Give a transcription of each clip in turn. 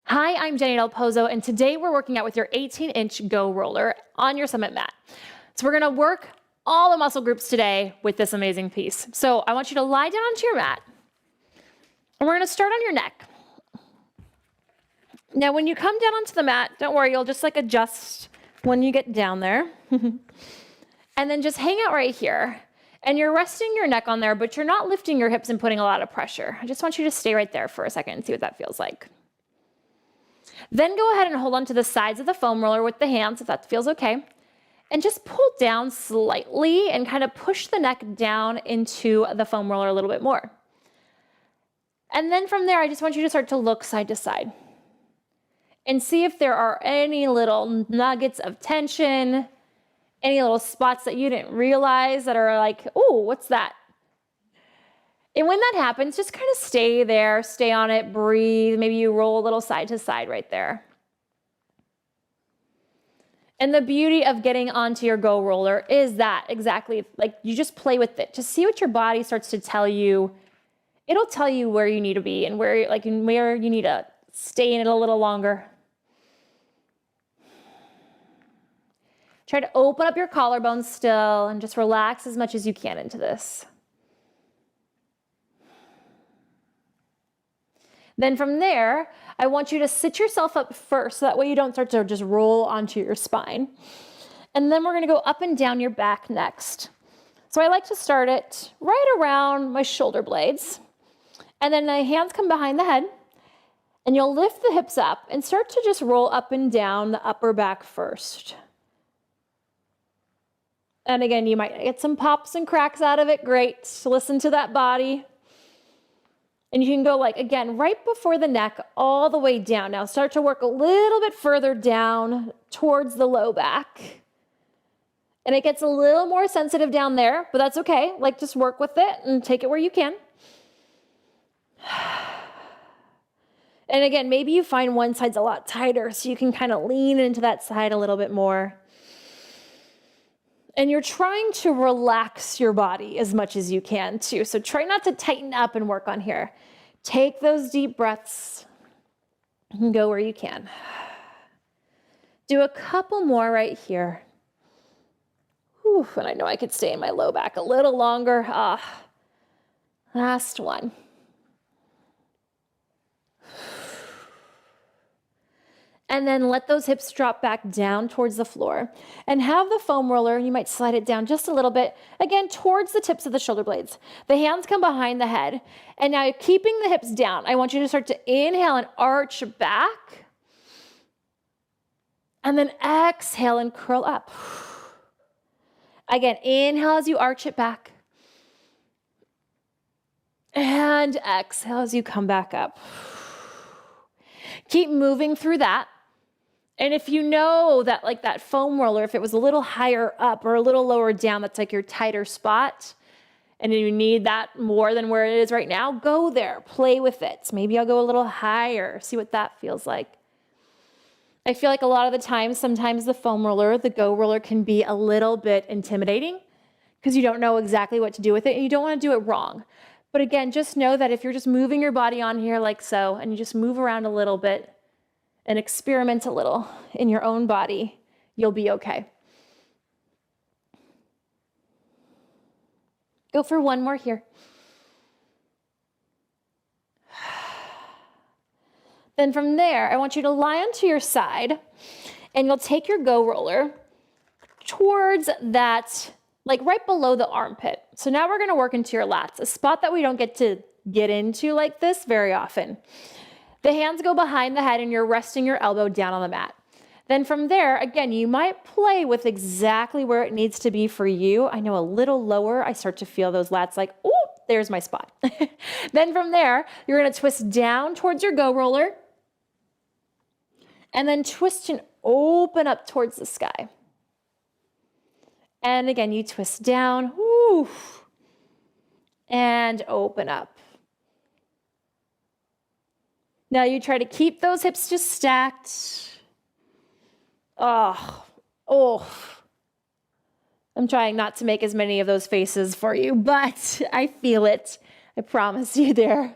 Hi, I'm Jenny Del Pozo, and today we're working out with your 18-inch Go roller on your summit mat. So we're gonna work all the muscle groups today with this amazing piece. So I want you to lie down onto your mat, and we're gonna start on your neck. Now, when you come down onto the mat, don't worry, you'll just adjust when you get down there. And then just hang out right here. And you're resting your neck on there, but you're not lifting your hips and putting a lot of pressure. I just want you to stay right there for a second and see what that feels like. Then go ahead and hold on to the sides of the foam roller with the hands, if that feels okay. And just pull down slightly and kind of push the neck down into the foam roller a little bit more. And then from there, I just want you to start to look side to side and see if there are any little nuggets of tension, any little spots that you didn't realize that are like, oh, what's that? And when that happens, just kind of stay there, stay on it, breathe. Maybe you roll a little side to side right there. And the beauty of getting onto your Go roller is that exactly, you just play with it. Just see what your body starts to tell you. It'll tell you where you need to be and where you need to stay in it a little longer. Try to open up your collarbones still and just relax as much as you can into this. Then from there, I want you to sit yourself up first, so that way you don't start to just roll onto your spine. And then we're gonna go up and down your back next. So I like to start it right around my shoulder blades. And then my hands come behind the head, and you'll lift the hips up and start to just roll up and down the upper back first. And again, you might get some pops and cracks out of it. Great, so listen to that body. And you can go again, right before the neck, all the way down. Now start to work a little bit further down towards the low back. And it gets a little more sensitive down there, but that's okay. Just work with it and take it where you can. And again, maybe you find one side's a lot tighter, so you can kind of lean into that side a little bit more. And you're trying to relax your body as much as you can too. So try not to tighten up and work on here. Take those deep breaths and go where you can. Do a couple more right here. Whew, and I know I could stay in my low back a little longer. Last one. And then let those hips drop back down towards the floor. And have the foam roller, you might slide it down just a little bit, again, towards the tips of the shoulder blades. The hands come behind the head. And now keeping the hips down, I want you to start to inhale and arch back. And then exhale and curl up. Again, inhale as you arch it back. And exhale as you come back up. Keep moving through that. And if you know that that foam roller, if it was a little higher up or a little lower down, that's your tighter spot, and you need that more than where it is right now, go there, play with it. Maybe I'll go a little higher, see what that feels like. I feel like a lot of the time, sometimes the foam roller, the Go roller, can be a little bit intimidating because you don't know exactly what to do with it and you don't want to do it wrong. But again, just know that if you're just moving your body on here like so, and you just move around a little bit and experiment a little in your own body, you'll be okay. Go for one more here. Then from there, I want you to lie onto your side, and you'll take your Go roller towards that, right below the armpit. So now we're gonna work into your lats, a spot that we don't get to get into like this very often. The hands go behind the head and you're resting your elbow down on the mat. Then from there, again, you might play with exactly where it needs to be for you. I know a little lower, I start to feel those lats oh, there's my spot. Then from there, you're gonna twist down towards your Go roller and then twist and open up towards the sky. And again, you twist down, whoo, and open up. Now you try to keep those hips just stacked. Oh. I'm trying not to make as many of those faces for you, but I feel it. I promise you there.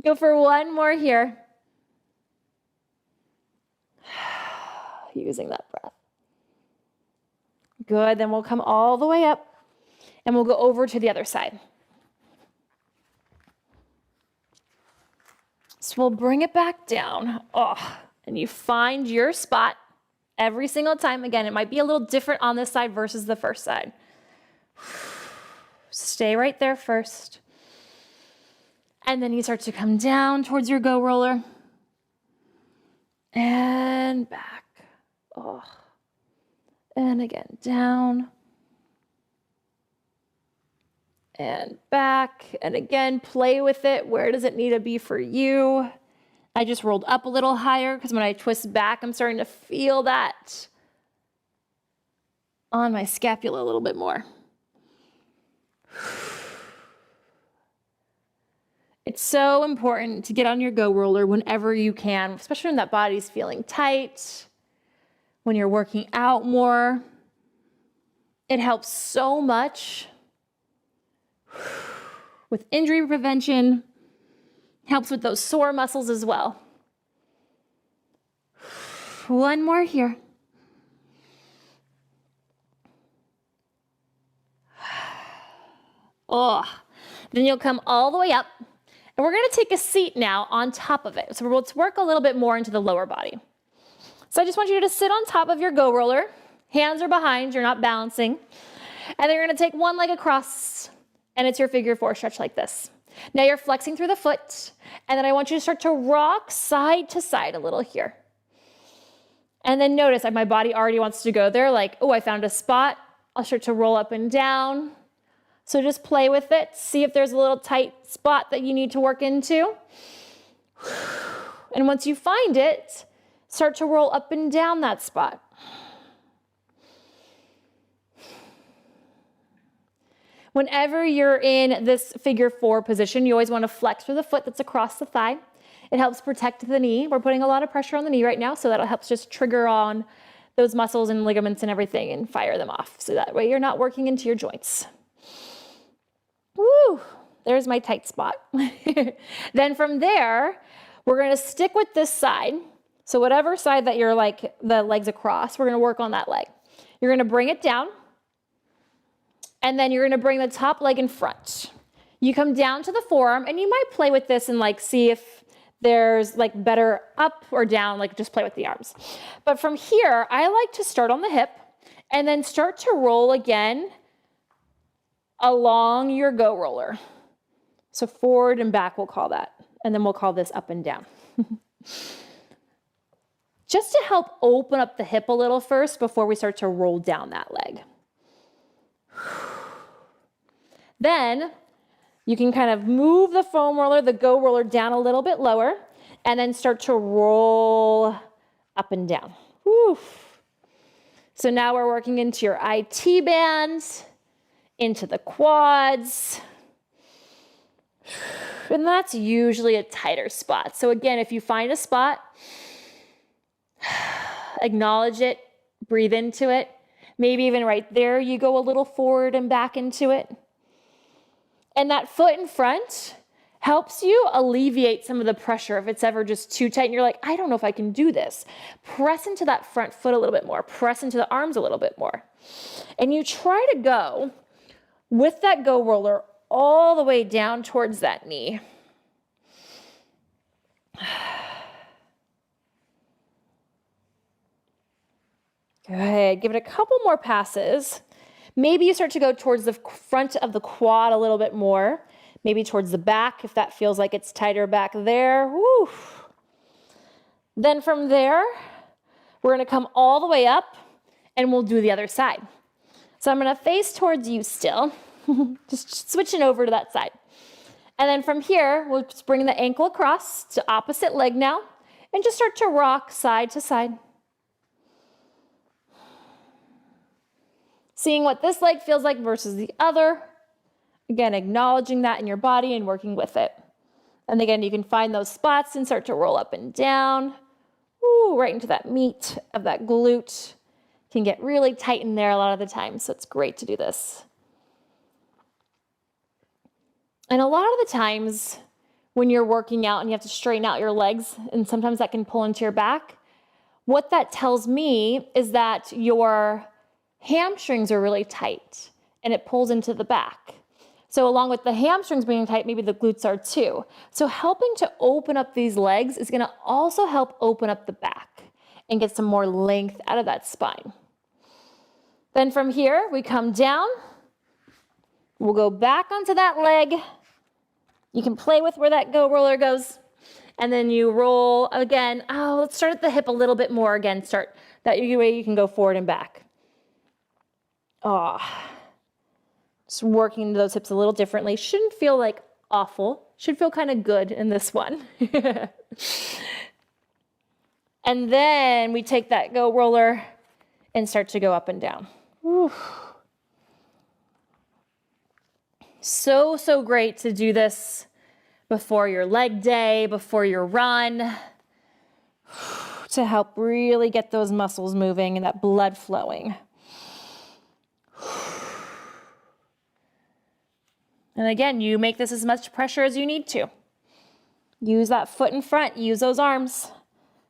Go for one more here. using that breath. Good, then we'll come all the way up and we'll go over to the other side. So we'll bring it back down. And you find your spot every single time. Again, it might be a little different on this side versus the first side. Stay right there first. And then you start to come down towards your go roller. And back. And again, down. And back. And again, play with it. Where does it need to be for you? I just rolled up a little higher because when I twist back, I'm starting to feel that on my scapula a little bit more. It's so important to get on your go roller whenever you can, especially when that body's feeling tight, when you're working out more. It helps so much with injury prevention, helps with those sore muscles as well. One more here. Then you'll come all the way up, and we're gonna take a seat now on top of it. So let's work a little bit more into the lower body. So I just want you to sit on top of your go roller. Hands are behind, you're not balancing. And then you're gonna take one leg across, and it's your figure 4 stretch like this. Now you're flexing through the foot, and then I want you to start to rock side to side a little here. And then notice my body already wants to go there, like, I found a spot. I'll start to roll up and down. So just play with it. See if there's a little tight spot that you need to work into. And once you find it, start to roll up and down that spot. Whenever you're in this figure 4 position, you always want to flex through the foot that's across the thigh. It helps protect the knee. We're putting a lot of pressure on the knee right now, so that'll help just trigger on those muscles and ligaments and everything and fire them off. So that way you're not working into your joints. Woo, there's my tight spot. Then from there, we're gonna stick with this side. So whatever side that you're like the legs across, we're gonna work on that leg. You're gonna bring it down, and then you're gonna bring the top leg in front. You come down to the forearm, and you might play with this and see if there's better up or down, just play with the arms. But from here, I like to start on the hip and then start to roll again along your go roller. So forward and back, we'll call that. And then we'll call this up and down. Just to help open up the hip a little first before we start to roll down that leg. Then you can kind of move the foam roller, the go roller down a little bit lower, and then start to roll up and down. Woo. So now we're working into your IT bands, into the quads. And that's usually a tighter spot. So again, if you find a spot, acknowledge it, breathe into it. Maybe even right there, you go a little forward and back into it. And that foot in front helps you alleviate some of the pressure if it's ever just too tight and you're like, I don't know if I can do this. Press into that front foot a little bit more. Press into the arms a little bit more. And you try to go with that go roller all the way down towards that knee. Good. Give it a couple more passes. Maybe you start to go towards the front of the quad a little bit more. Maybe towards the back if that feels like it's tighter back there. Woo. Then from there, we're going to come all the way up and we'll do the other side. So I'm going to face towards you still. Just switching over to that side. And then from here, we'll just bring the ankle across to opposite leg now and just start to rock side to side. Seeing what this leg feels like versus the other. Again, acknowledging that in your body and working with it. And again, you can find those spots and start to roll up and down. Ooh, right into that meat of that glute. Can get really tight in there a lot of the time, so it's great to do this. And a lot of the times when you're working out and you have to straighten out your legs, and sometimes that can pull into your back, what that tells me is that your hamstrings are really tight and it pulls into the back. So along with the hamstrings being tight, maybe the glutes are too. So helping to open up these legs is gonna also help open up the back and get some more length out of that spine. Then from here, we come down. We'll go back onto that leg. You can play with where that go roller goes. And then you roll again. Oh, let's start at the hip a little bit more again. Start that way you can go forward and back. Oh, just working into those hips a little differently. Shouldn't feel like awful. Should feel kind of good in this one. And then we take that go roller and start to go up and down. Whew. So great to do this before your leg day, before your run, to help really get those muscles moving and that blood flowing. And again, you make this as much pressure as you need to. Use that foot in front, use those arms.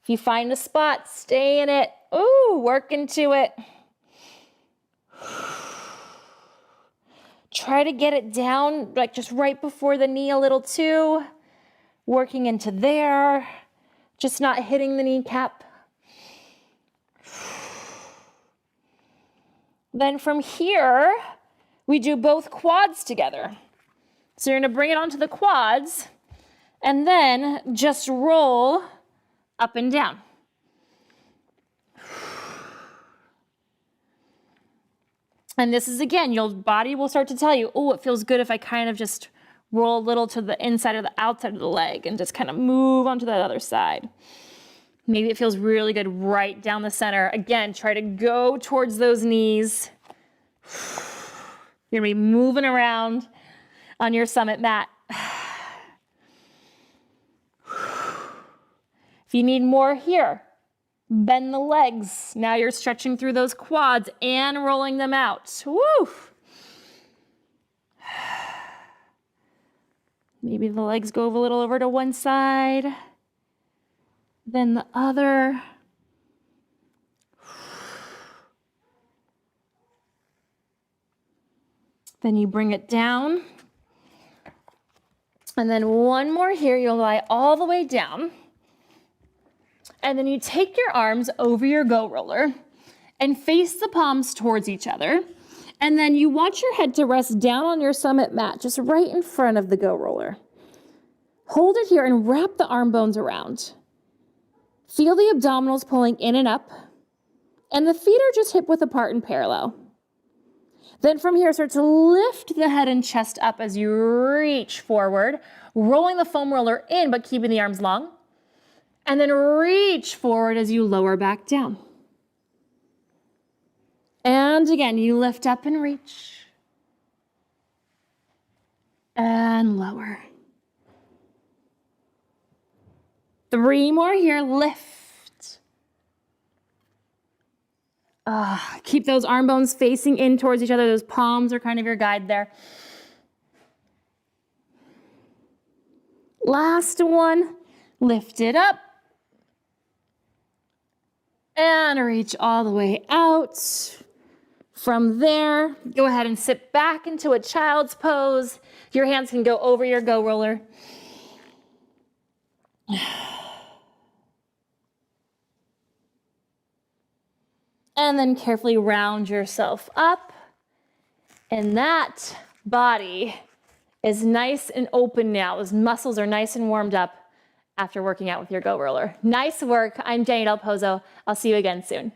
If you find a spot, stay in it. Ooh, work into it. Try to get it down, like just right before the knee a little too. Working into there, just not hitting the kneecap. Then from here, we do both quads together. So you're gonna bring it onto the quads and then just roll up and down. And this is, again, your body will start to tell you, oh, it feels good if I kind of just roll a little to the inside or the outside of the leg and just kind of move onto that other side. Maybe it feels really good right down the center. Again, try to go towards those knees. You're gonna be moving around on your summit mat. If you need more here, bend the legs. Now you're stretching through those quads and rolling them out. Woo! Maybe the legs go a little over to one side, then the other. Then you bring it down. And then one more here, you'll lie all the way down. And then you take your arms over your go roller and face the palms towards each other. And then you want your head to rest down on your summit mat, just right in front of the go roller. Hold it here and wrap the arm bones around. Feel the abdominals pulling in and up. And the feet are just hip width apart and parallel. Then from here, start to lift the head and chest up as you reach forward, rolling the foam roller in, but keeping the arms long. And then reach forward as you lower back down. And again, you lift up and reach. And lower. 3 more here, lift. Keep those arm bones facing in towards each other. Those palms are kind of your guide there. Last one, lift it up. And reach all the way out. From there, go ahead and sit back into a child's pose. Your hands can go over your go roller. And then carefully round yourself up. And that body is nice and open now. Those muscles are nice and warmed up after working out with your go roller. Nice work. I'm Jenny Del Pozo. I'll see you again soon.